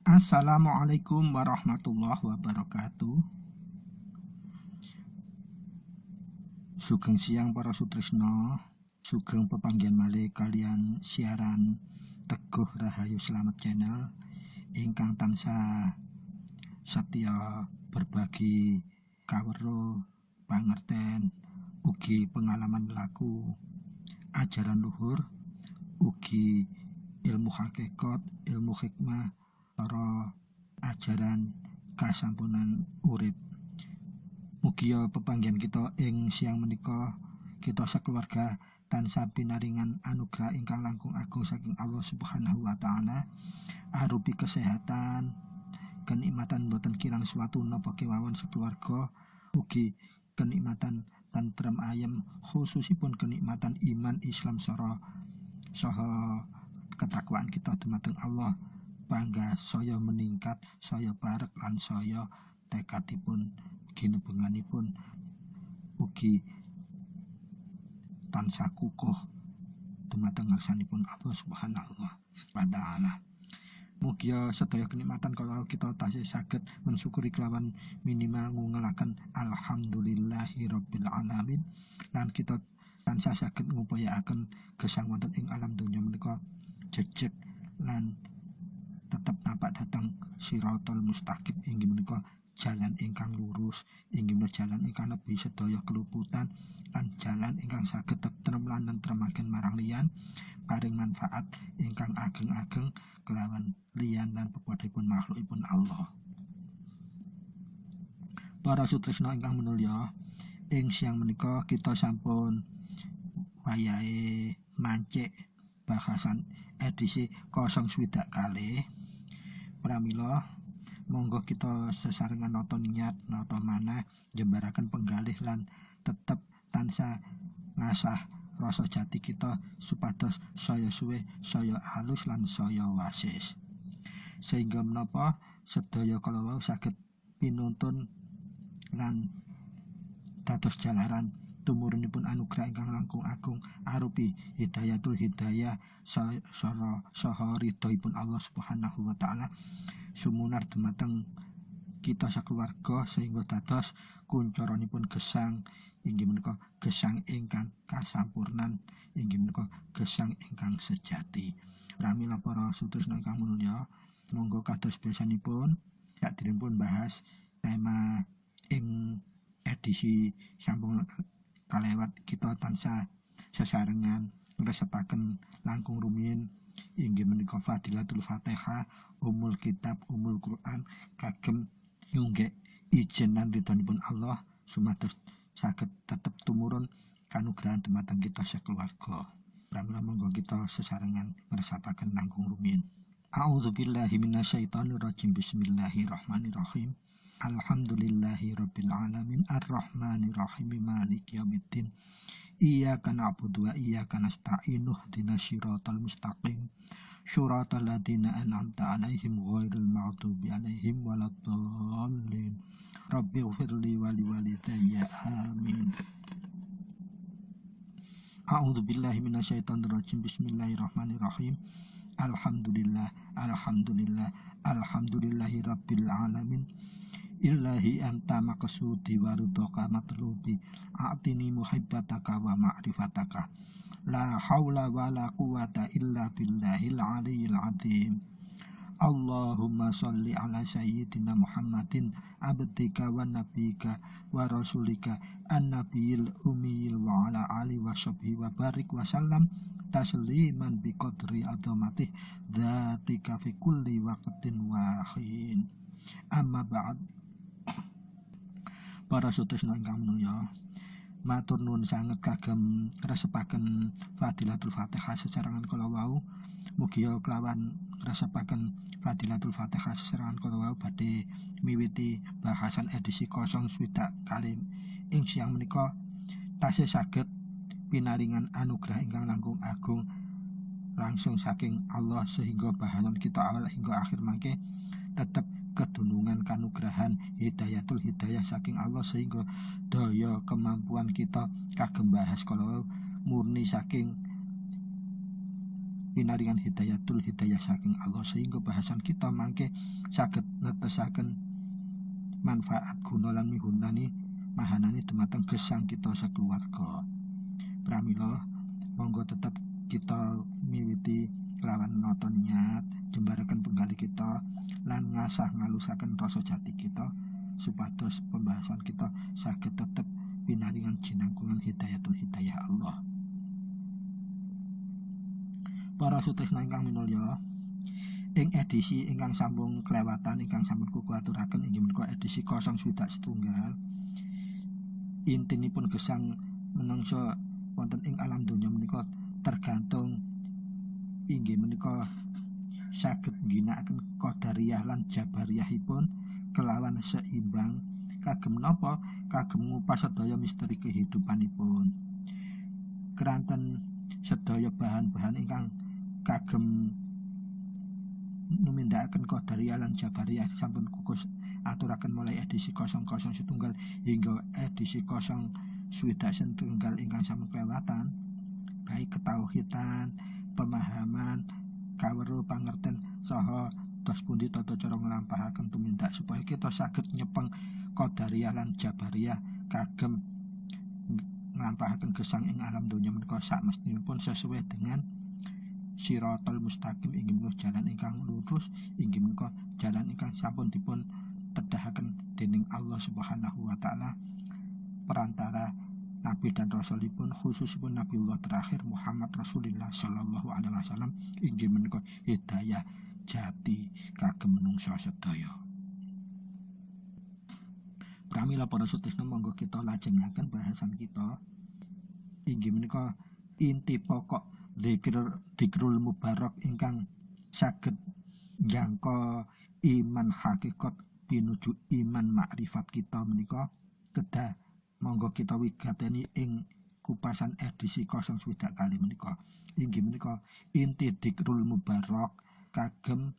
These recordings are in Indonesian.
Assalamualaikum warahmatullahi wabarakatuh. Sugeng siang para sutresna, sugeng pepanggihan malih kalian siaran Teguh Rahayu Slamet Channel ingkang tansah setya berbagi kaweruh pangerten ugi pengalaman laku ajaran luhur ugi ilmu hakikat, ilmu hikmah para ajaran kasampunan urip. Mugia pepanggihan kita ing siang menika kita sakeluarga tansah pinaringan anugerah ingkang langkung agung saking Allah Subhanahu wa taala arupi kesehatan, kenikmatan boten kirang suatu napa kewawon sakeluarga, ugi kenikmatan tentrem ayem, khususipun kenikmatan iman Islam saha ketakwaan kita dumateng Allah bangga saya meningkat, saya parek lan saya tekadipun ginebenganipun ugi tansah kukuh dumateng ngarsanipun Allah Subhanahu wa taala. Mugia sedaya kenikmatan kalau kita tasih saged mensyukuri kelawan minimal ngungelaken alhamdulillahirabbil alamin lan kita tansah saged ngupayakaken gesang wonten ing alam donya menika jejeg lan tetap napak datang siratal mustaqim inggih menika jalan ingkang lurus, inggih menika jalan ingkang nebi sedaya keluputan lan jalan ingkang saged tentrem lan nentremaken marang liyan paring manfaat ingkang ageng-ageng kelawan liyan lan pepadhipun makhlukipun Allah. Para sutresna ingkang minulya, ing siang menika kita sampun wayahe mancik bahasan edisi 060 pramila monggo kita sesarengan nata niat nata manah jembaraken penggalih lan tetep tansah ngasah rasa jati kita supados saya suwe saya halus lan saya wasis sehingga menapa sedaya kalawau saged pinuntun lan dados jalaran tumurunipun anugerah ingkang langkung agung arupi hidayatul hidayah saha ridhoipun Allah Subhanahu wa taala sumunar dumateng kita sakeluarga sehingga dados kuncaranipun gesang inggih menika gesang ingkang kasampurnan inggih menika gesang ingkang sejati. Pramila para sutresna ingkang mulya, monggo kados biasanipun saderengipun bahas tema ing edisi sampun kalewat kita tansah sesarengan ngresepaken langkung rumiyin inggih menika Fadilatul Fatihah, Umul Kitab, Umul Quran kagem nyunggek ijen lan ridhonipun Allah sumados saged tetep tumurun kanugrahan dumateng kita sakeluarga. Pramila monggo kita sesarengan ngresapaken langkung rumiyin. A'udzubillahi minasyaitonirrajim. Bismillahirrahmanirrahim. Alhamdulillahirabbil alamin arrahmanirrahim maliki yaumiddin. Iyyaka na'budu wa iyyaka nasta'in ihdinas siratal mustaqim syiratal ladzina an'amta 'alaihim ghairil maghdubi 'alaihim waladdallin. Rabbighfirli wa liwalidayya amin. A'udzubillahi minasyaitonirrajim. Bismillahirrahmanirrahim. Alhamdulillahi rabbil alamin. Illahi anta maqsudi wa ridhaka matlubi a'tini muhibbataka wa ma'rifataka la haula wa la quwata illa billahil aliyyil azim. Allahumma sholli ala sayyidina Muhammadin abdika wa nabika wa rasulika an-nabiyil ummiyil wa ala alihi wa sahbihi wa barik wa sallam tasliman bi qadri adzamatih dzatika fi kulli waqtin wa hin. Amma ba'd. Para sutresna ingkang mulya, matur nuwun sanget kagem ngresepaken Fadilatul Fatihah sesarengan kala wau. Mugia kelawan ngresepaken Fadilatul Fatihah sesarengan kala wau badhe miwiti bahasan edisi 060 ing siang menika tasih saged pinaringan anugerah ingkang langkung agung langsung saking Allah sehingga bahasan kita awal hingga akhir mangke tetep kedunungan kanugrahan hidayatul hidayah saking Allah sehingga daya kemampuan kita kagem bahas kalau murni saking pinaringan hidayah saking Allah sehingga bahasan kita mangke saged netesaken manfaat guna lan migunani mahanani dumateng gesang kita sakeluarga. Pramila monggo tetep kita miwiti kelawan nata niat jembaraken penggali kita lan ngasah ngalusaken rasa jati kita supados pembahasan kita saged tetep pinaringan jinangkungan hidayah Allah. Para sutresna ingkang minulya, ing edisi ingkang sampun kelewatan ingkang sampun kuku aturaken inggih menika edisi 071. Intinipun gesang menungsa wonten ing alam donya menika tergantung inggih menika saged ngginakaken qadariyah lan jabariyahipun kelawan seimbang kagem napa kagem ngupas sedaya misteri kehidupanipun. Keranten sedaya bahan-bahan ingkang kagem numindakaken qadariyah lan jabariyah sampun kukus aturaken mulai edisi 001 hingga edisi 021 ingkang sampun kelewatan, baik ketauhidan, pemahaman, kaweruh pangerten saha dos pundi tata cara nglampahaken tumindak supaya kita saged nyepeng qadariyah lan jabariyah kagem nglampahaken gesang ing alam donya menika sakmestinipun sesuai dengan Siratal Mustaqim inggih menika jalan ingkang lurus inggih menika jalan ingkang sampun dipun tedahaken dening Allah Subhanahu wa taala perantara Nabi dan Rasulipun khususipun Nabiullah terakhir Muhammad Rasulullah sallallahu alaihi wasallam inggih menika hidayah jati kagem menungsa sedaya. Pramila para sutresna monggo kita lajengaken bahasan kita inggih menika inti pokok dzikrul mubarak ingkang saged njangka iman hakikat pinuju iman makrifat kita menika kedah monggo kita wigateni ing kupasan edisi 0 kali menika inggih menika inti dzikrul mubarak kagem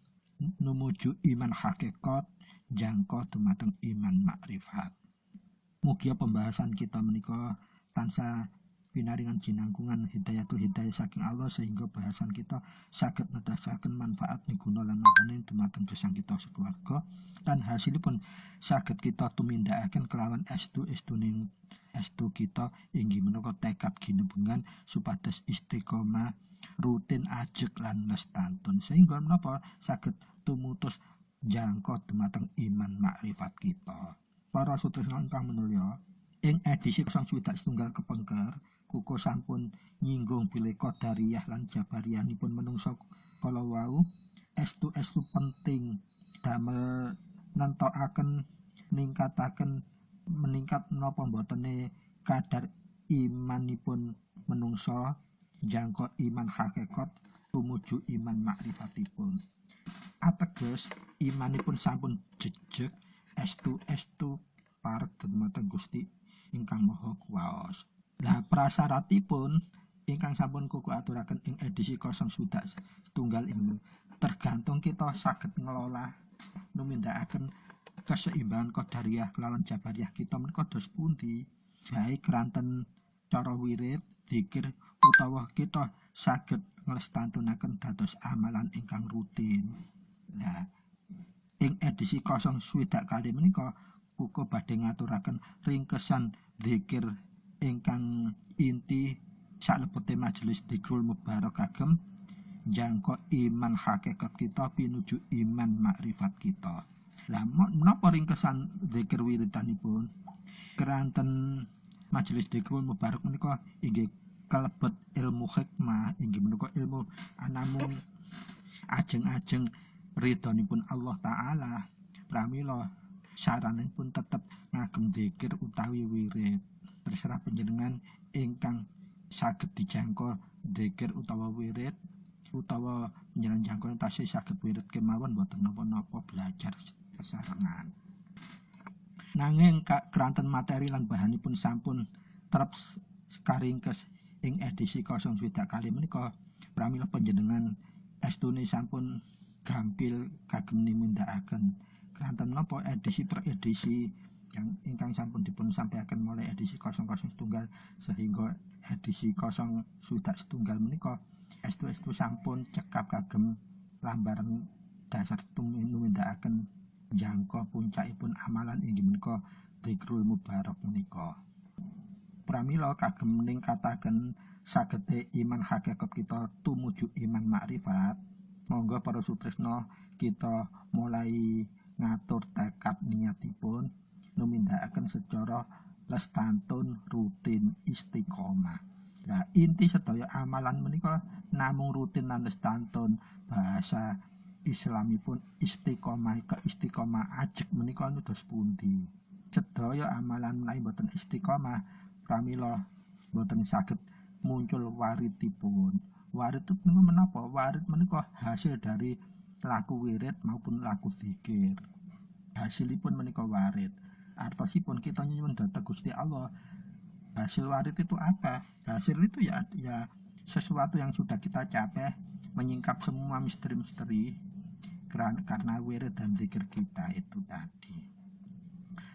numuju iman hakikat njangka dumateng iman makrifat. Mugi pembahasan kita menika tansah pinaringan jinangkungan hidayah saking Allah sehingga bahasan kita saged nedahaken manfaat miguna lan manfaat dumateng gesang kita sekeluarga lan hasilipun saged kita tumindakaken kelawan estu kita inggih menika tekad ginebengan supados istiqomah rutin ajeg lan lestantun sehingga menapa saged tumutus jangka dumateng iman makrifat kita. Para sutresna ingkang minulya, ing edisi 0 kepengker kuko sampun nyinggung bilih qadariyah lan jabariyahipun menungsa kala wau estu penting damel nentokaken ningkataken meningkat napa mbotene kadar imanipun menungsa jangka iman hakikat tumuju iman makrifatipun. Ateges imanipun sampun jejeg estu parek dumateng Gusti ingkang Maha Kuwasa. Nah, prasyaratipun ingkang sampun kuku aturaken ing edisi 0 ini tergantung kita saged ngelola numindakaken keseimbangan qadariyah kelawan jabariyah kita menika dos pundi, baik keranten cara wirid, zikir utawa kita saged nglestantunaken dados amalan ingkang rutin. Nah, ing edisi 0 kali menika kuku badhe ngaturaken ringkesan zikir ingkang inti salebete majelis dzikrul mubarak kagem jangka iman hakikat kita pinuju iman makrifat kita. Lah menapa ringkesan zikir wiridanipun? Keranten majelis dzikrul mubarak menika inggih kalebet ilmu hikmah inggih menika ilmu anamung ajeng-ajeng ridhonipun Allah taala. Pramila saranipun tetep ngagem zikir utawi wirid. Terserah panjenengan ingkang saged dijangka zikir utawa wirid utawa panjenengan jangka tasih saged wirid kemawon boten napa-napa belajar sesarengan. Nanging keranten materi lan bahanipun sampun trep karingkes ing edisi 0 kali menika pramila panjenengan estune sampun gampil kagem nimindakaken keranten napa edisi per edisi yang ingkang sampun dipun sampaikan mulai edisi 001 sehingga edisi 0 menika estu sampun cekap kagem lambaran dasar tumindakaken jangka puncakipun amalan inggih menika dzikrul mubarak menika. Pramila kagem ningkataken sagete iman hakikat kita tumuju iman makrifat, monggo para sutresna kita mulai ngatur tekad niatipun numindakaken secara lestantun rutin istiqomah. Nah, inti sedaya amalan menika namung rutin lan lestantun. Bahasa Islamipun istiqomah keistiqomah ajeg menika nudos pundi. Sedaya amalan menawi boten istiqomah pramila boten saged muncul waritipun. Warit itu menapa? Warit menika hasil dari laku wirid maupun laku zikir. Hasilipun menika warit. Artosipun kita nyuwun dhateng Gusti Allah. Hasil warit itu apa? Hasil itu ya sesuatu yang sudah kita capai, menyingkap semua misteri-misteri karena wirid dan zikir kita itu tadi.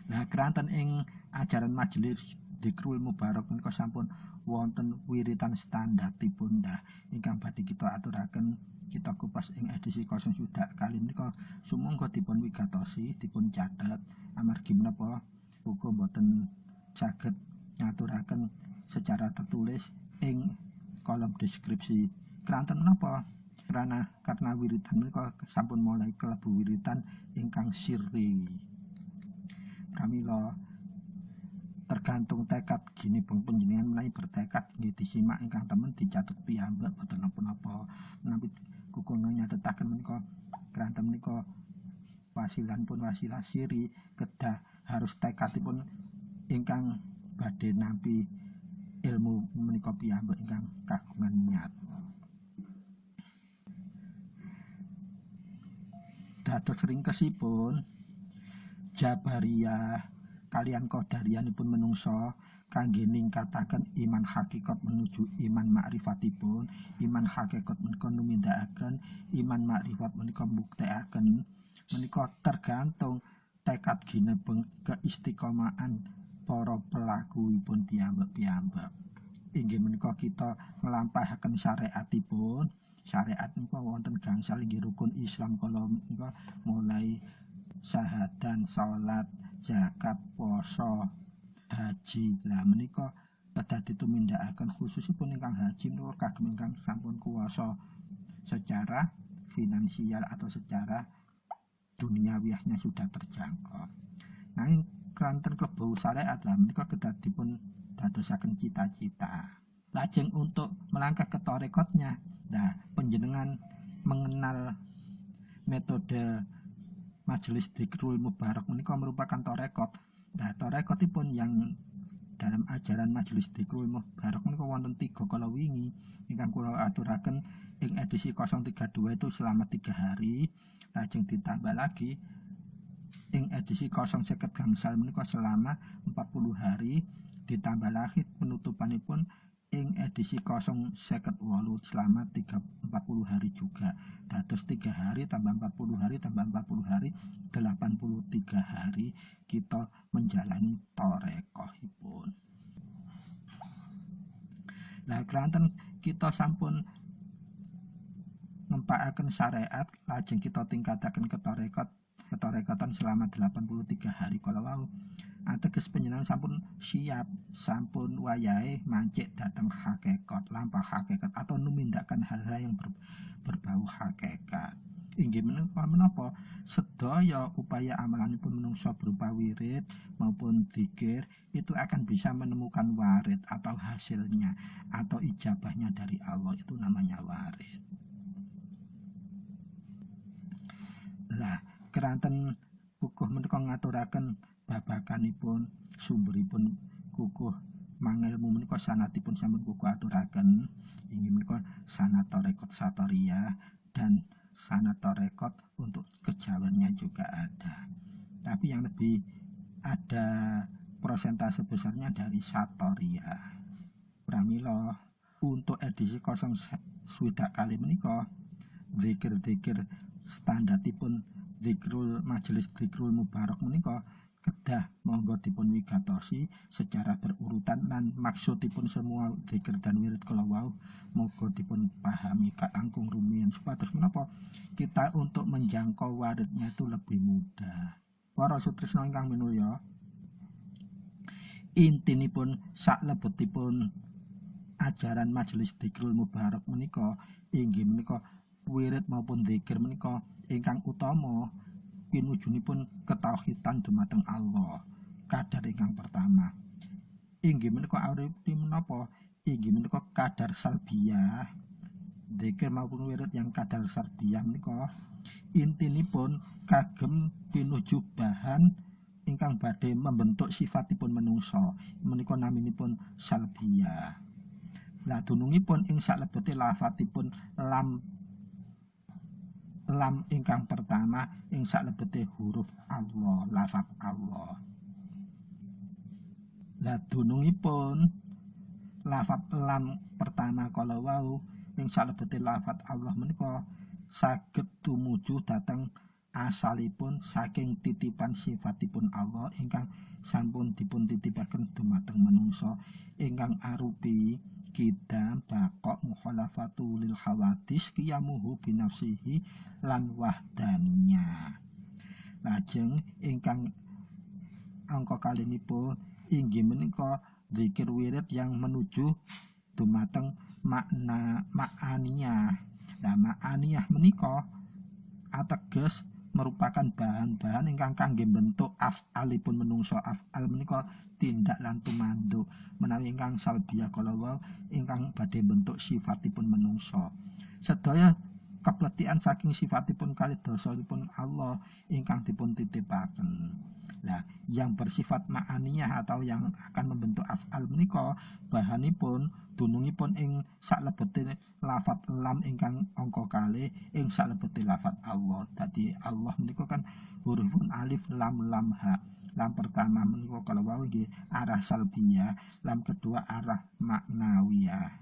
Nah, keranten ing ajaran majelis dzikrul mubarak menika sampun wonten wiritan standaripun ingkang badhe kita aturaken, kita kupas ing edisi 0 sudah kali menika sumangga dipun wigatosi, dipun catet amargi menapa uga boten saged ngaturaken secara tertulis ing kolom deskripsi. Keranten menapa? Karena wiritan menika sampun mulai kelebu wiritan ingkang sirri. Pramila tergantung tekad gini panjenengan menawi bertekad nggih disimak ingkang temen dicatet piyambak boten napa-napa. Menawi kukungan nyatetaken menika keranten menika wasilanipun wasilah siri kedah harus tekadipun ingkang badhe nampi ilmu menika piyambak ingkang kagungan niat. Dados ringkesipun Jabariyah kalian Qadariyanipun menungso kangge ningkataken iman hakikat menuju iman makrifatipun. Iman hakikat menika numindakaken, iman makrifat menika mbuktekaken. Menika tergantung tekad ginebeng keistiqomahan para pelakuipun piyambak-piyambak. Inggih menika kita nglampahaken syariatipun. Syariat menika wonten gangsal inggih rukun Islam kala menika mulai syahadan, salat, zakat, poso, haji. Lah menika kedah ditumindakaken khususipun ingkang haji menika kagem ingkang sampun kuwasa secara finansial atau secara duniawiyahnya sudah terjangkau. Nah, keranten klebu syariat lah menika kedah dipun dadosaken cita-cita. Lajeng untuk melangkah ke tarekatnya, nah panjenengan mengenal metode majelis dzikrul mubarak menika merupakan tarekat. Nah, tarekatipun yang dalam ajaran majelis dzikrul mubarak menika wonten 3 kala wingi ingkang kula aturaken ing edisi 032 itu selama 3 hari. Lajeng ditambah lagi ing edisi 050 gangsal menika selama 40 hari, ditambah lagi penutupanipun ing edisi 058 selama 40 hari juga. Dados 3 hari tambah 40 hari tambah 40 hari 83 hari kita menjalani tarekohipun. Nah, keranten kita sampun ngempakaken syariat, lajeng kita tingkataken ketarekatan selama 83 hari kala wau. Ateges panjenengan sampun siap, sampun wayahe mancik dhateng hakikat, lampah hakikat atau numindakaken hal-hal yang berbau hakikat. Inggih menapa sedaya upaya amalanipun menungso berupa wirid maupun zikir itu akan bisa menemukan warid atau hasilnya atau ijabahnya dari Allah, itu namanya warid. Lah, keranten kukuh menika ngaturaken babakanipun sumberipun kukuh mangelmu menika sanatipun sampun kukuh aturaken. Inggih menika sanat tarekat satoriyah dan sanat tarekat untuk kejawannya juga ada. Tapi yang lebih ada persentase besarnya dari satoriyah. Pramila untuk edisi 0 swidak kali menika zikir-zikir standaripun dzikrul majelis dzikrul mubarak menika kedah monggo dipun wigatosi secara berurutan lan maksudipun semua dzikir dan wirid kala wau monggo dipun pahami langkung rumiyin supados menapa kita untuk menjangkau waridnya itu lebih mudah. Para sutresna ingkang minulya, intinipun saklebetipun ajaran majelis dzikrul mubarak menika inggih menika wirid maupun dzikir menika ingkang utama pinujunipun ketauhidan dumateng Allah. Kadar ingkang pertama inggih menika arupi menapa? Inggih menika kadar salbiyah. Dzikir maupun wirid yang kadar salbiyah menika intinipun kagem pinuju bahan ingkang badhe membentuk sifatipun menungso. Menika naminipun salbiyah. Lah dunungipun ing salebete lafadzipun lam ingkang pertama ing salebete huruf Allah, lafaz Allah. Lah dunungipun lafaz lam pertama kala wau ing salebete lafaz Allah menika saged tumuju dhateng asalipun saking titipan sifatipun Allah ingkang sampun dipun titipaken dumateng manungsa ingkang arupi kidam bakok mukhalafatu lil hawadis qiyamuhu binafsihi lan wahdaniyah. Lajeng ingkang angka kalinipun inggih menika dzikir wirid yang menuju dumateng makna ma'aniyah. Nah ma'aniyah menika ateges merupakan bahan-bahan ingkang kangge bentuk af'alipun menungso. Af'al menika tindak lan tumanduk menawi ingkang salbiyah kala wau ingkang badhe bentuk sifatipun menungso. Sedaya kepletikan saking sifatipun kalih dasanipun Allah ingkang dipun titipaken. Nah, yang bersifat ma'aniyah atau yang akan membentuk af'al menika bahanipun dunungipun ing saklebete lafaz lam ingkang angka kalih ing saklebete lafaz Allah. Dadi Allah menika kan hurufun alif lam lam ha. Lam pertama menika kalau wau nggih arah salbiyah, lam kedua arah maknawiyah,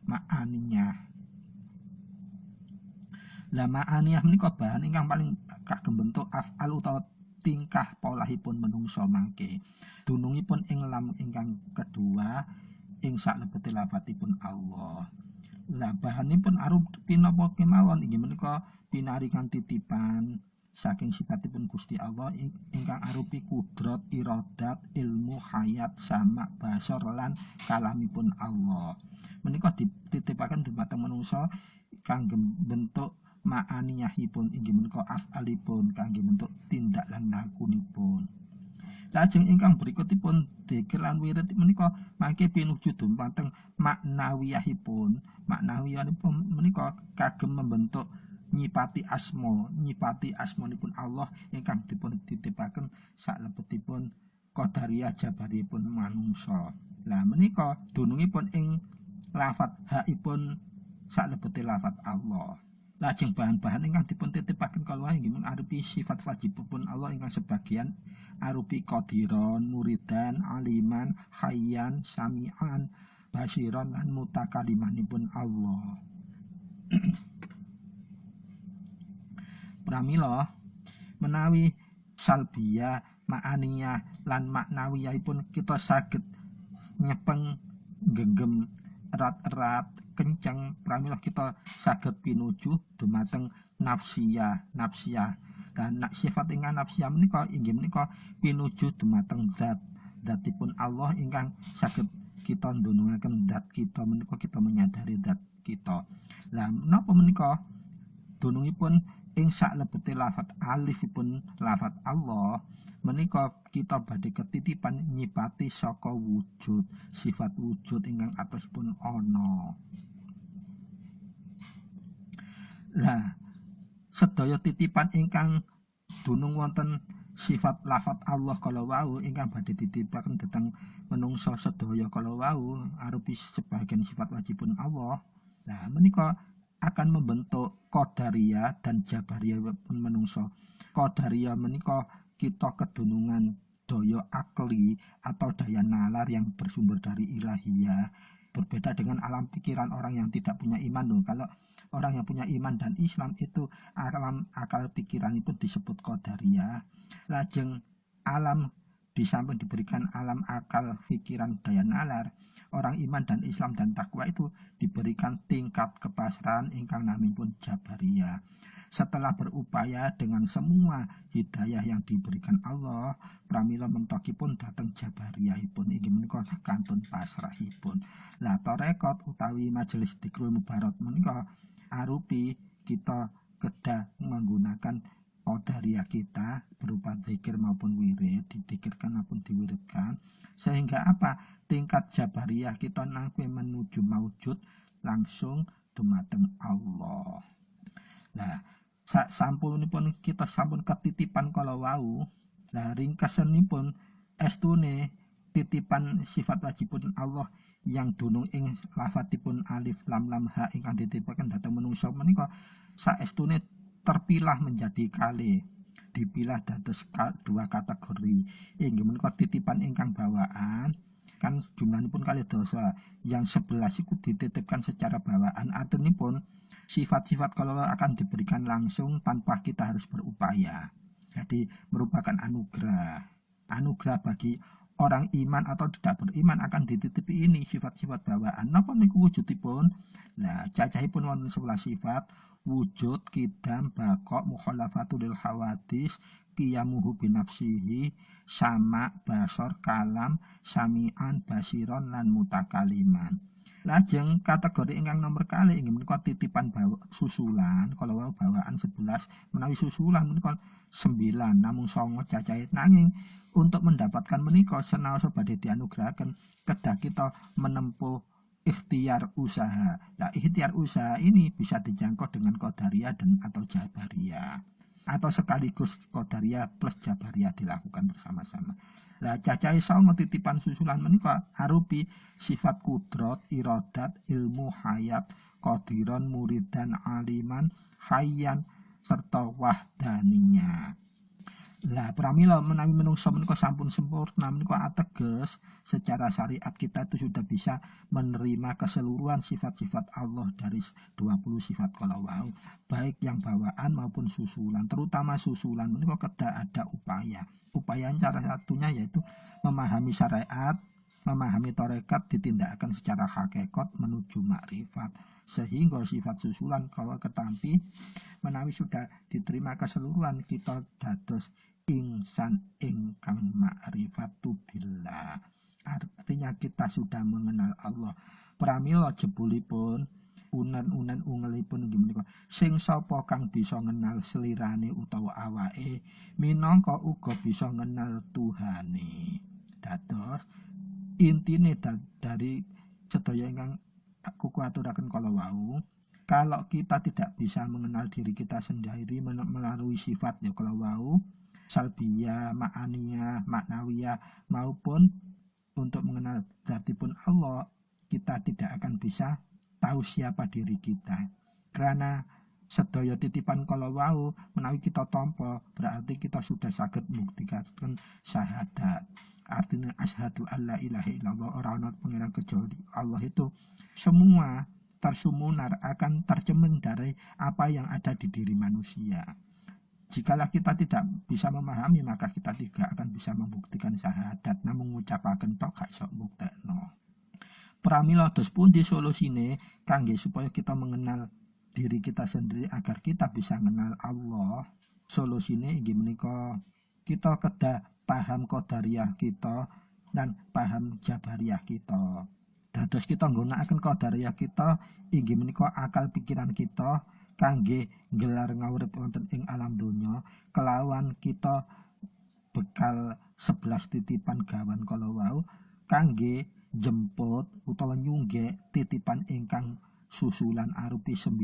ma'aniyah. Lah ma'aniyah menika bahan ingkang paling kagem bentuk af'al utawa tingkah polahipun menungso mangke. Dunungipun ing lam ingkang kedua ing saklebete lafadzipun Allah. Lah bahanipun arupi napa kemawon inggih menika pinaringan titipan saking sifatipun Gusti Allah ingkang arupi kudrat, iradat, ilmu, hayat, sama, basar lan kalamipun Allah. Menika dititipaken dumateng manungsa kangge bentuk ma'aniyahipun inggih menika af'alipun kangge bentuk tindak lan lakunipun. Lajeng ingkang berikutipun dzikir lan wirid menika mangke pinuju dumateng maknawiyahipun. Maknawiyahipun menika kagem membentuk nyipati asmanipun Allah ingkang dipun titipaken saklebetipun qadariyah jabaripun manungsa. Lah menika dunungipun ing lafaz haipun saklebete lafaz Allah. Lajeng bahan-bahan ingkang dipun titipaken kala inggih arupi sifat wajibipun Allah ingkang sebagian arupi qadiron, muridan, aliman, hayyan, sami'an, basiron lan mutakalimanipun Allah. Pramila menawi salbiyah, ma'aniyah lan maknawiyahipun kita saged nyepeng genggem erat-erat kencang pramila kita saged pinuju dumateng nafsiyah. Dan sifat ingkang nafsiyah menika inggih menika pinuju dumateng zatipun Allah ingkang saged kita ndunungaken zat kita menika kita menyadari zat kita. Lah menapa menika dunungipun ing saklebete lafaz alifipun lafaz Allah menika kita badhe ketitipan nyipati saka wujud, sifat wujud ingkang atosipun ana. Lah sedaya titipan ingkang dunung wonten sifat lafaz Allah kala wau ingkang badhe dititipaken dhateng menungsa sedaya kala wau arupi sebagian sifat wajibipun Allah. Nah menika akan membentuk qadariyah dan jabariyah pun menungso. Qadariyah menika kita kedunungan daya akli atau daya nalar yang bersumber dari ilahiyah. Berbeda dengan alam pikiran orang yang tidak punya iman loh. Kalau orang yang punya iman dan Islam itu akal pikiran itu disebut qadariyah. Lajeng alam di samping diberikan alam akal, pikiran, daya nalar, orang iman dan Islam dan takwa itu diberikan tingkat kepasrahan ingkang naminipun Jabariyah. Setelah berupaya dengan semua hidayah yang diberikan Allah, pramila mentokipun dateng Jabariyahipun inggih menika kantun pasrahipun. Lah tarekat utawi majelis Dzikrul Mubarak menika arupi kita kedah menggunakan qadariyah kita berupa zikir maupun wirid, didikirkan maupun diwiridkan, sehingga apa? Tingkat jabariyah kita nangke menuju maujud langsung dumateng Allah. Nah, sasampunipun kita sampun ketitipan kala wau, lah ringkesanipun estune titipan sifat wajibun Allah yang dunung ing lafadzipun alif lam lam ha ingkang dititipaken dhateng manungsa menika saestune terpilah menjadi kali, dipilah dados dua kategori. Inggih menika titipan ingkang bawaan, kan jumlahipun kalih dosa. Yang 11 iku dititipkan secara bawaan. Artinipun sifat-sifat kalau akan diberikan langsung tanpa kita harus berupaya. Jadi merupakan anugerah. Anugerah bagi orang iman atau tidak beriman akan dititipi ini sifat-sifat bawaan. Napa niku wujudipun? Nah, cacahipun wonten 11 sifat. Wujud, kidam, bakok, mukhalafatul lil hawadis, qiyamuhu binafsihi, sama, basor, kalam, sami'an, basiron, lan mutakaliman. Lajeng kategori ingkang nomor kalih inggih menika titipan susulan, kalau wau bawaan 11 menawi susulan menika 9 namung 9 cacahe. Nanging untuk mendapatkan menika senaosa badhe dianugerahaken kedah kita menempuh ikhtiar usaha. Nah, ikhtiar usaha ini bisa dijangkau dengan qadariyah dan atau jabariyah, atau sekaligus qadariyah plus jabariyah dilakukan bersama-sama. Lah cacahe 9 titipan susulan menika arupi sifat kudrat, iradat, ilmu, hayat, qadiran, muridan, aliman, hayyan serta wahdaniyah. Lah pramila menawi menungso menika sampun sempurna menika ateges secara syariat kita itu sudah bisa menerima keseluruhan sifat-sifat Allah dari 20 sifat kalau wau, baik yang bawaan maupun susulan. Terutama susulan menika kedah ada upaya. Upaya cara satunya yaitu memahami syariat, memahami tarekat ditindakkan secara hakikat menuju makrifat, sehingga sifat susulan kalau ketampi menawi sudah diterima keseluruhan kita dados insan ingkang ma'rifatu billah. Artinya kita sudah mengenal Allah. Pramila jebulipun unen-unen ungelipun inggih menika sing sapa kang bisa ngenal selirane utawa awake minangka uga bisa ngenal Tuhane. Dados intine dari sedaya ingkang aku aturaken kala wau, kalau kita tidak bisa mengenal diri kita sendiri melalui sifat ya kalau wau salbiyah, ma'aniyah, maknawiyah maupun untuk mengenal zatipun Allah, kita tidak akan bisa tahu siapa diri kita. Karena sedaya titipan kalau wau menawi kita tampa berarti kita sudah saged membuktikan syahadat. Artinya asyhadu alla ilaha illallah, ora ana pangeran kecuali Allah itu semua tersumunar akan tercemin dari apa yang ada di diri manusia. Jikalau kita tidak bisa memahami maka kita tidak akan bisa membuktikan syahadat, namun ngucapaken tok gak iso mbuktekno. Pramila dos pundi solusine kangge supaya kita mengenal diri kita sendiri agar kita bisa mengenal Allah? Solusine inggih menika kita kedah paham qadariyah kita dan paham jabariyah kita. Dados kita nggunakaken qadariyah kita inggih menika akal pikiran kita kangge gelar ngawurip wonten ing alam donya kelawan kita bekal 11 titipan gawan kala wau kangge jemput utawa nyunggek titipan ingkang susulan arupi 9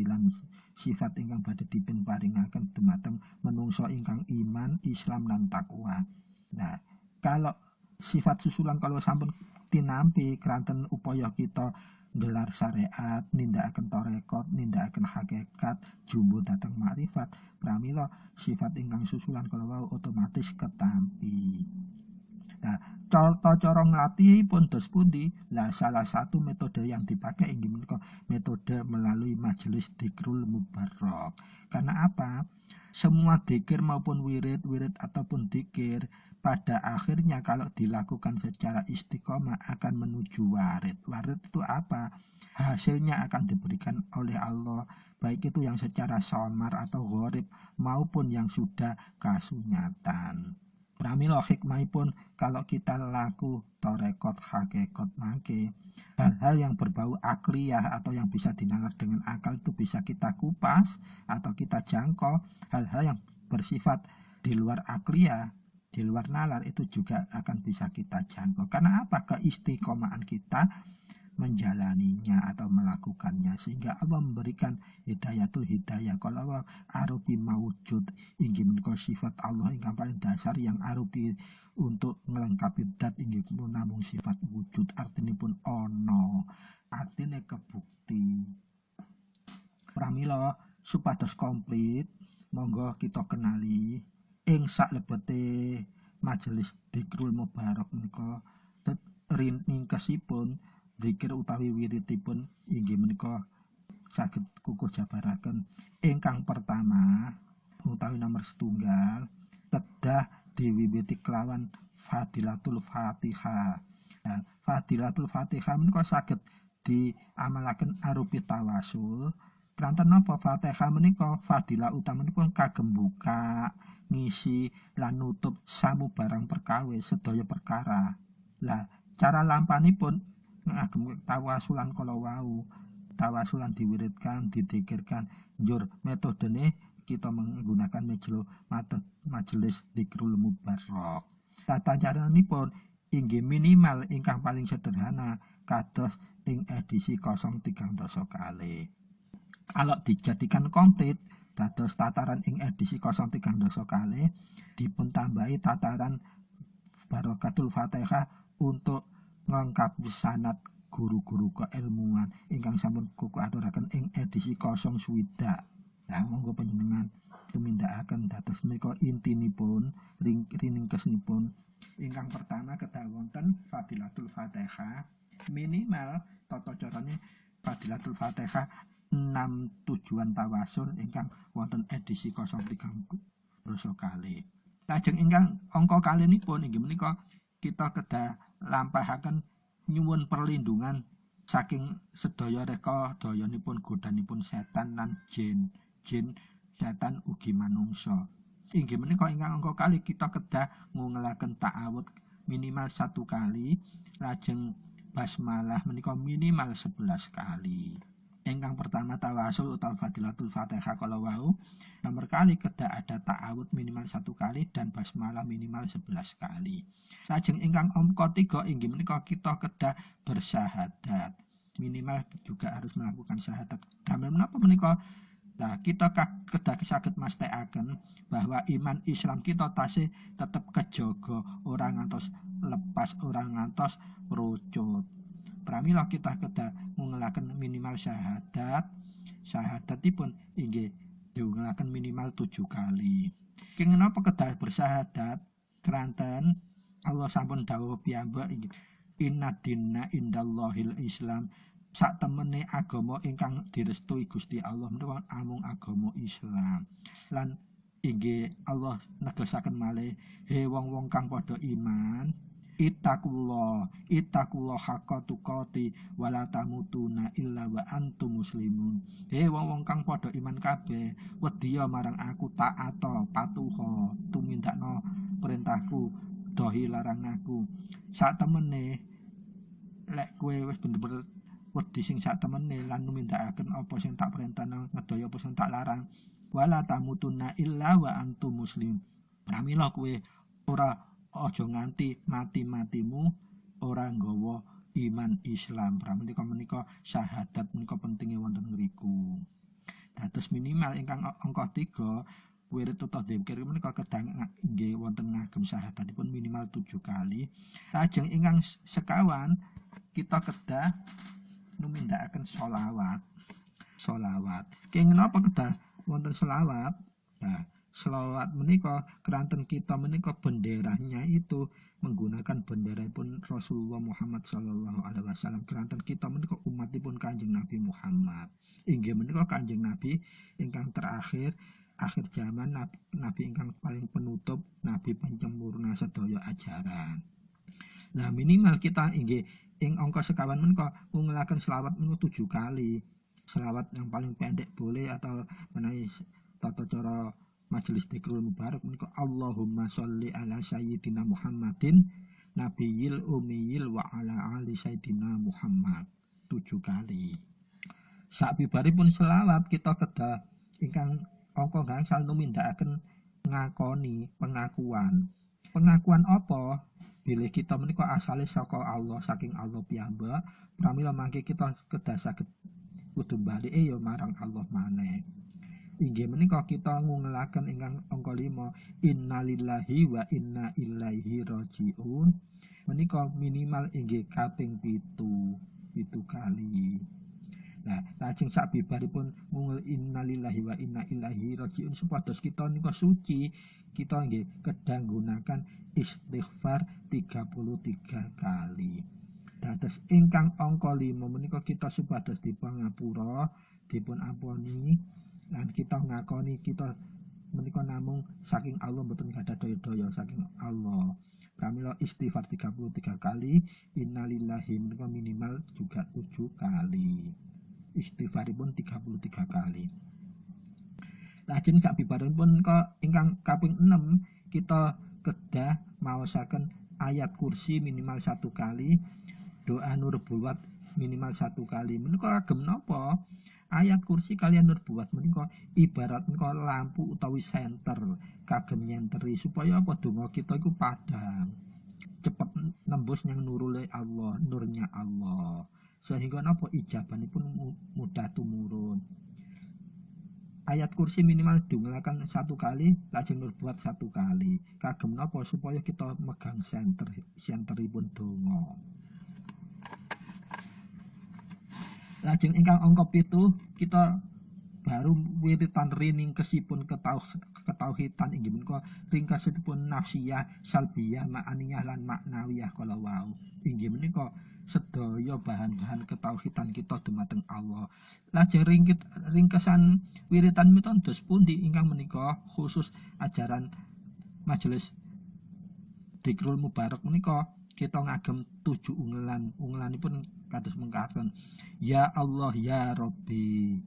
sifat ingkang badhe dipun paringaken dumateng menungso ingkang iman, Islam lan takwa. Nah, kalau sifat susulan kalau sampun tinampi keranten upaya kita gelar syariat, nindakaken tarekat, nindakaken hakikat, jumbo dateng makrifat, pramila sifat ingkang susulan kalau wau otomatis ketampi. Nah, Cara nglatihipun dos pundi? Lah salah satu metode yang dipakai inggih menika metode melalui majelis dzikrul mubarok. Karena apa? Semua dzikir maupun wirid ataupun dzikir pada akhirnya kalau dilakukan secara istiqomah akan menuju warid. Warid itu apa? Hasilnya akan diberikan oleh Allah, baik itu yang secara samar atau gharib maupun yang sudah kasunyatan. Pramila hikmahipun kalau kita laku torekot hakikat mangke hal-hal yang berbau akliyah atau yang bisa dinalar dengan akal itu bisa kita kupas atau kita jangkau. Hal-hal yang bersifat di luar akliyah, di luar nalar itu juga akan bisa kita jangkau. Karena apa? Keistiqomahan kita menjalaninya atau melakukannya, sehingga Allah memberikan hidayatul hidayah. Kalau Allah arupi mawujud inggih menika sifat Allah ingkang paling dasar yang arupi untuk melengkapi dat inggih namung sifat wujud, artinipun ono, artine kebukti. Pramila supados komplit monggo kita kenali ing saklebete majelis dzikrul mubarok menika ringkesipun dzikir utawi wiridipun inggih menika saged kukuh jabaraken. Ingkang pertama utawi nomor setunggal kedah diwiwiti kelawan Fadilatul Fatihah. Nah, Fadilatul Fatihah menika saged diamalaken arupi tawasul. Pranten napa Fatihah menika fadilah utamanipun kagem buka, ngisi lan nutup samubarang perkawis sedaya perkara. Lah, cara lampanipun ngagem tawasulan kala wau. Tawasulan diwiridkan, didikirkan, njur metodene kita menggunakan majelis dzikrul mubarok. Tata caranipun inggih minimal ingkang paling sederhana kados ing edisi 030 kali. Kalau dijadikan komplit dados tataran ing edisi 030 kali dipun tambahi tataran Barokatul Fatihah untuk nglengkapi sanad guru-guru keilmuan ingkang sampun kuku aturaken ing edisi 0 swidak. Nah, monggo panjenengan tumindakaken dados menika intinipun ringkesipun. Ingkang pertama kedah wonten Fadilatul Fatihah, minimal tata carane Fadilatul Fatihah 6 tujuan tawasul ingkang wonten edisi 030 kali. Lajeng ingkang angka kalinipun inggih menika kita kedah lampahaken nyuwun perlindungan saking sedaya reka dayanipun godhanipun setan lan jin setan ugi manungsa. Inggih menika ingkang angka kali kita kedah ngungelaken ta'awud minimal 1 kali, lajeng basmalah menika minimal 11 kali. Ingkang pertama tawasul utawa Fadilatul Fatihah kala wau, nomor kali kedah ada ta'awud minimal 1 kali dan basmalah minimal 11 kali. Lajeng ingkang angka 3 inggih menika kita kedah bersyahadat. Minimal juga harus melakukan syahadat. Damel menapa menika? Nah, kita kedah saged mastekaken bahwa iman Islam kita tasih tetep kejaga, ora ngantos lepas, ora ngantos rucut. Pramila kita kedah ngungelaken minimal syahadatipun inggih diungelaken minimal 7 kali. Kenging napa kedah bersyahadat? Keranten Allah sampun dawuh piyambak inggih inna dinna indallahil Islam. Sak temene agama ingkang direstui Gusti Allah menika amung agama Islam. Lan inggih Allah negesaken malih he wong-wong kang padha iman, ittaqullah haqqa tuqati wala tamutuna illa wa antum muslimun. He wong-wong kang padha iman kabeh, wedya marang aku, ta'ata patuha tumindakno perintahku, dohi larang aku. Sak temene lek kowe wis bener-bener wedi sing sak temene lan numindakaken apa sing tak perintahno, ngedaya apa sing tak larang, wala tamutuna illa wa antum muslim. Pramila kowe ora aja nganti mati-matimu ora nggawa iman Islam. Pramila menika syahadat menika pentinge wonten ngriku. Dados minimal ingkang angka 3 wirid utawa dzikir menika kedah nggih wonten ngagem syahadatipun minimal 7 kali. Lajeng ingkang sekawan kita kedah numindakaken sholawat. Kenging napa kedah wonten sholawat? Nah, selawat menika keranten kita menika benderanya itu menggunakan bendera pun Rasulullah Muhammad sallallahu alaihi wasallam. Keranten kita menika umatipun Kanjeng Nabi Muhammad. Inggih menika Kanjeng Nabi ingkang terakhir akhir zaman, nabi ingkang paling penutup, nabi penyempurna sedaya ajaran. Nah minimal kita inggih ing angka sekawan menika ngungelaken selawat menika 7 kali. Selawat yang paling pendek boleh atau menawi tata cara majelis dzikrul mubarak menika Allahumma sholli ala sayyidina Muhammadin nabiyil ummiyil wa ala ali sayyidina Muhammad 7 kali. Sabibaripun selawat kita kedah ingkang angka gangsal numindakaken ngakoni pengakuan. Pengakuan apa? Bilih kita menika asale saka Allah, saking Allah piyambak, pramila mangke kita kedah saged kudu balike ya marang Allah maneh. Inggih menika kita ngungelaken ingkang angka 5 innalillahi wa inna ilaihi rajiun. Menika minimal inggih kaping 7 kali. Nah, lajeng sabibaripun ngungel innalillahi wa inna ilaihi rajiun supados kita nika suci, kita nggih kedah nggunakan istighfar 33 kali. Dados ingkang angka 5 menika kita supados dipangapura, dipun ampuni lan kita ngakoni kita menika namung saking Allah, mboten gadah daya-daya saking Allah. Pramila istighfar 33 kali, innalillahi menika minimal juga 7 kali. Istighfaripun 33 kali. Lajeng sabibaripun ingkang kaping 6 kita kedah maosaken ayat kursi minimal 1 kali, doa nubuwat minimal 1 kali. Menika kagem napa? Ayat kursi kalian nubuwat menika ibarat menika lampu utawi senter kagem nyenteri supaya apa donga kita iku padhang, cepet nembus yang nurule Allah, nurnya Allah, sehingga napa ijabanipun mudah tumurun. Ayat kursi minimal dungelaken 1 kali, lajeng nubuwat 1 kali. Kagem napa? Supaya kita megang senteripun donga. Lajeng ingkang angka 7 kita baru wiritan ringkesipun ketauhidan inggih menika ringkesipun nafsiyah, salbiyah, ma'aniyah lan maknawiyah kala wau. Inggih menika sedaya bahan-bahan ketauhidan kita dumateng Allah. Lajeng ringkesan wiritan mitandos pundi ingkang menika khusus ajaran majelis dzikrul mubarak menika kita ngagem 7 ungelanipun kados mengkaten ya Allah ya Rabbi,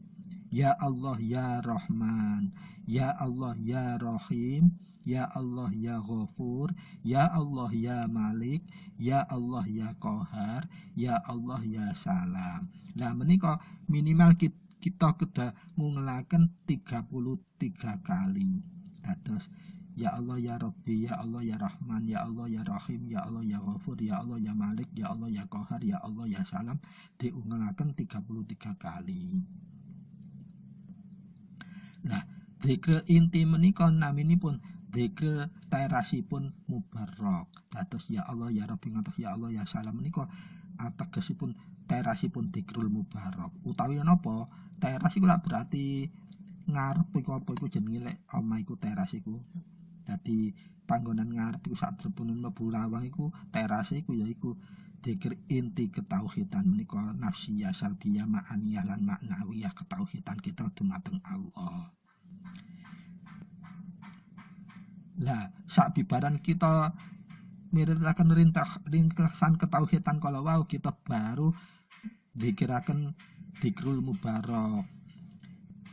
ya Allah ya Rahman, ya Allah ya Rahim, ya Allah ya Ghafur, ya Allah ya Malik, ya Allah ya Qahar, ya Allah ya Salam. Lah menika minimal kita kedah ngungelaken 33 kali. Dados ya Allah ya Rabbi, ya Allah ya Rahman, ya Allah ya Rahim, ya Allah ya Ghafur, ya Allah ya Malik, ya Allah ya Qahar, ya Allah ya Salam diungelaken 33 kali. Nah, dzikir inti menika naminipun dzikir terasipun mubarak. Dados ya Allah ya Rabbi ngantos ya Allah ya Salam menika ategesipun terasipun dzikrul mubarak. Utawi napa? Teras iku lak berarti ngarep iku apa iku jenenge lek omah iku teras iku. Dadi panggonan ngarep iku saderepun mlebu lawang iku teras iku yaiku dzikir inti ketauhidan menika nafsiyah, salbiyah, ma'aniyah lan maknawiyah ketauhidan kita dumateng Allah. Lah sabibaran kita miritaken ringkesan ketauhidan kala wau kita baru dzikiraken dzikrul mubarak.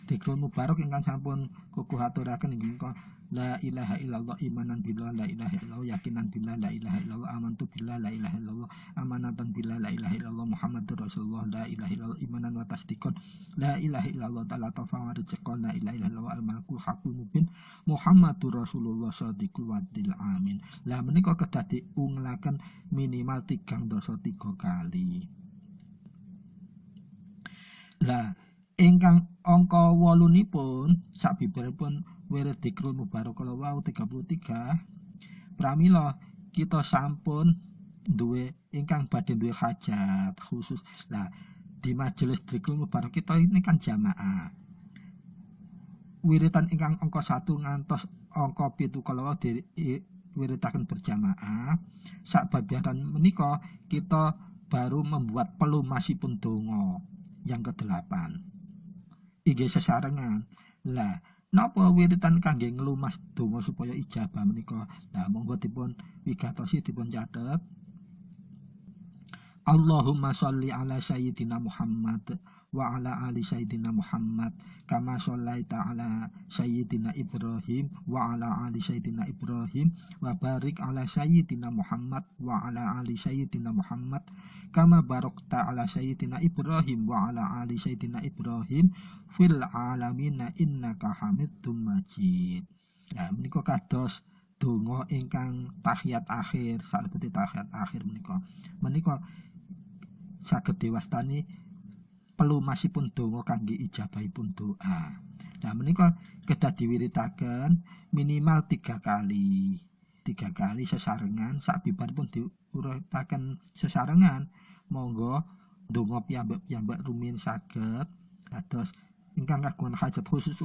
Dzikrul mubarak ingkang sampun kukuh aturaken inggih menika la ilaha illallah imanan billah la ilaha illallah yakinan billah la ilaha illallah amantu billah la ilaha illallah amanatan billah la ilaha illallah muhammadur rasulullah la ilaha illallah imanan wa tasdiqan la ilaha illallah ta'ala tafawwa rizqan la ilaha illallah al-malikul haqqul mubin muhammadur rasulullah shadiqul wadil amin. Lah menika kedah diungelaken minimal 3 kali. Lah ingkang angka 8nipun sabibaripun wirid dzikrul mubarak kala wau 33 pramila kita sampun duwe ingkang badhe duwe hajat khusus. Lah di majelis dzikrul mubarak kita ini kan jamaah. wiritan ingkang angka 1 ngantos angka 7 kalawau diwiritaken berjamaah. Sababiaran menika kita baru membuat pelumasipun donga yang ke-8. Inggih sesarengan. Lah, napa wiritan kangge nglumas donga supaya ijabah menika? Nah, monggo dipun wigatosi dipun catet. Allahumma sholli ala sayyidina Muhammad wa ala ali sayyidina Muhammad kama shollaita ala sayyidina Ibrahim wa ala ali sayyidina Ibrahim wa barik ala sayyidina Muhammad wa ala ali sayyidina Muhammad kama barakta ala sayyidina Ibrahim wa ala ali sayyidina Ibrahim fil alamina innaka hamidum majid. Nah, menika kados donga ingkang tahiyat akhir, salebete tahiyat akhir menika saged diwastani pelumasipun donga kangge ijabahipun doa. Nah, menika kedah diwiritaken minimal 3 kali. 3 kali sesarengan, sabibaripun diurutaken sesarengan, monggo donga piyambak rumiyin saged kados ingkang kagungan hajat khusus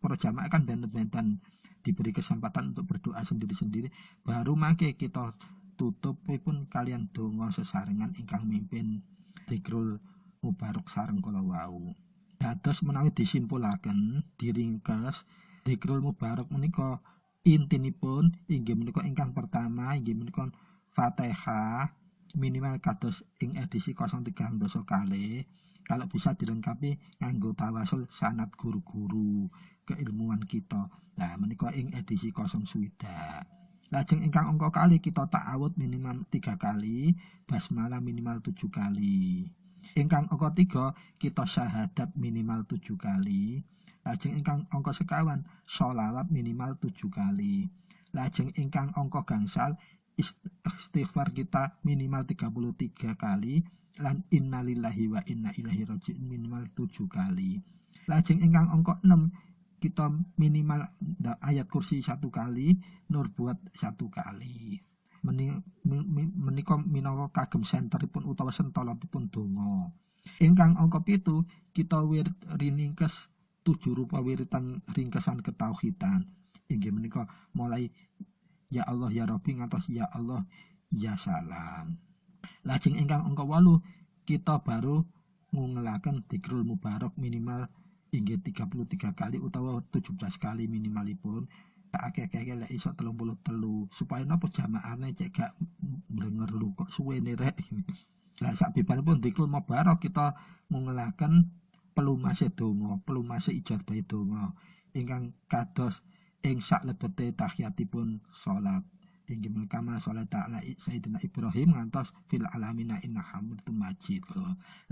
para jamaah kan benten-benten diberi kesempatan untuk berdoa sendiri-sendiri, baru mangke kita tutupipun kalian donga sesarengan ingkang mimpin Dzikrul Mubarak sareng kala wau. Dados menawi disimpulaken diringkes Dzikrul Mubarak menika intinipun inggih menika ingkang pertama inggih menika Fatihah minimal kados ing edisi 03 doso kali. Kalau bisa dilengkapi nganggo tawasul sanad guru-guru keilmuan kita. Nah, menika ing edisi 0 swidak. Lajeng ingkang angka kali kita ta'awud minimal 3 kali, basmalah minimal 7 kali. Ingkang angka 3 kita syahadat minimal 7 kali. Lajeng ingkang angka sekawan sholawat minimal 7 kali. Lajeng ingkang angka gangsal istighfar kita minimal 33 kali lan innalillahi wa inna ilaihi raji'un minimal 7 kali. Lajeng ingkang angka 6 kita minimal ayat kursi 1 kali, nur buat 1 kali. Menika minangka kagem senteripun utawa sentolopipun donga. Ingkang angka 7 kita ringkes 7 rupa wiritan ringkesan ketauhidan. Inggih menika mulai ya Allah ya Rabbi ngantos ya Allah ya salam. Lajeng ingkang angka 8 kita baru ngungelaken Dzikrul Mubarak minimal inggih 33 kali utawa 17 kali minimalipun. Tak akeh-akeh lek iso 33 supaya napa jamaahne cek gak blenger lu kok suwene rek. Lah sabibaripun Dzikrul Mubarak kita ngungelaken pelumase donga, pelumase ijabah donga ingkang kados ing saklebete tahiyatipun salat. Inggih menika masalah ta'ala Sayyidina Ibrahim ngantos fil alamina inna hamidum majid.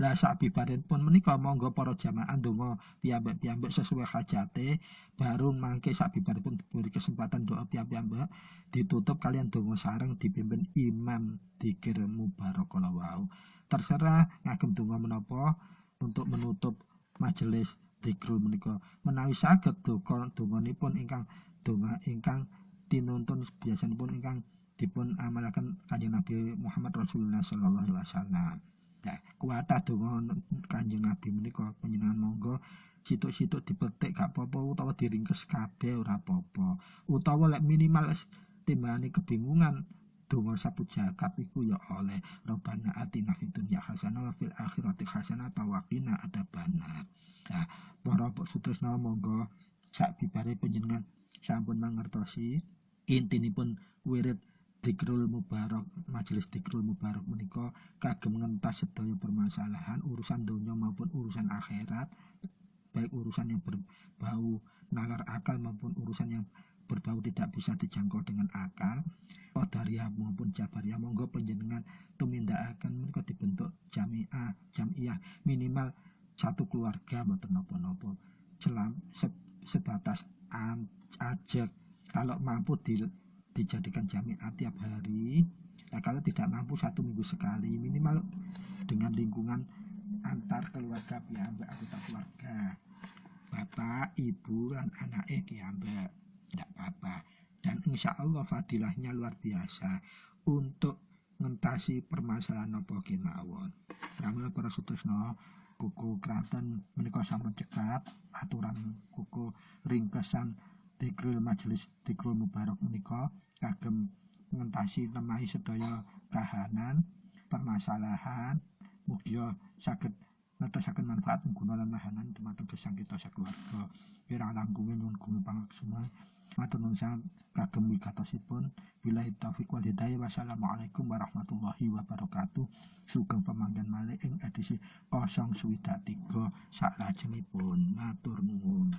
Lah sabibaripun menika monggo para jamaah ndonga piyambak-piyambak sesuai hajate, baru mangke sabibaripun diberi kesempatan doa piyambak ditutup kalian donga sareng dipimpin imam Dzikrul Mubarak kala wau. Terserah ngagem donga menapa untuk menutup majelis Dzikrul menika. Menawi saged donganipun ingkang donga ingkang tinuntun biasanipun ingkang dipun amalaken Kanjeng Nabi Muhammad Rasulullah sallallahu alaihi wasallam. Nah, kuwatah donga Kanjeng Nabi menika panjenengan monggo situk-situk dipetik gak apa-apa utawa diringkes kabeh ora apa-apa. Utawa lek minimal timbangane kebingungan donga sapu jagat iku ya oleh Rabbana atina fid dunya hasanah wa fil akhirati hasanah wa qina adzabannar. Nah, para sutresna monggo sak bibare panjenengan sampun mangertosi intinipun wirid Dzikrul Mubarak, majelis Dzikrul Mubarak menika kagem ngentas sedaya permasalahan urusan donya maupun urusan akhirat, baik urusan yang berbau nalar akal maupun urusan yang berbau tidak bisa dijangkau dengan akal, qadariyah maupun jabariyah. Monggo panjenengan tumindakaken menika dibentuk jamiah minimal 1 keluarga mboten napa-napa. Sebatas ajak. Kalau mampu dijadikan jamiah tiap hari. Nah, kalau tidak mampu 1 minggu sekali, minimal dengan lingkungan antar keluarga piyambak anggota keluarga. Bapak, ibu, dan anake piyambak. Tidak apa-apa. Dan insya Allah fadilahnya luar biasa untuk ngentasi permasalahan apa kemawon. Ramil para sutresna, kuku kraton menika sampun cekap aturan kuku ringkesan Dhikrul Majelis Dhikrul Mubarak menika kagem ngentasi nemahi sedaya kahanan permasalahan mugi saged netosaken manfaat guna lan mahanan dumateng gesang kita sakeluarga. Kirang langkung nyuwun gumi pangaksuma. Matur nuwun sanget kagem wigatosipun. Billahi taufik wal hidayah. Wassalamualaikum warahmatullahi wabarakatuh. Sugeng pamanggen malih ing edisi 023 salajengipun. Matur nuwun.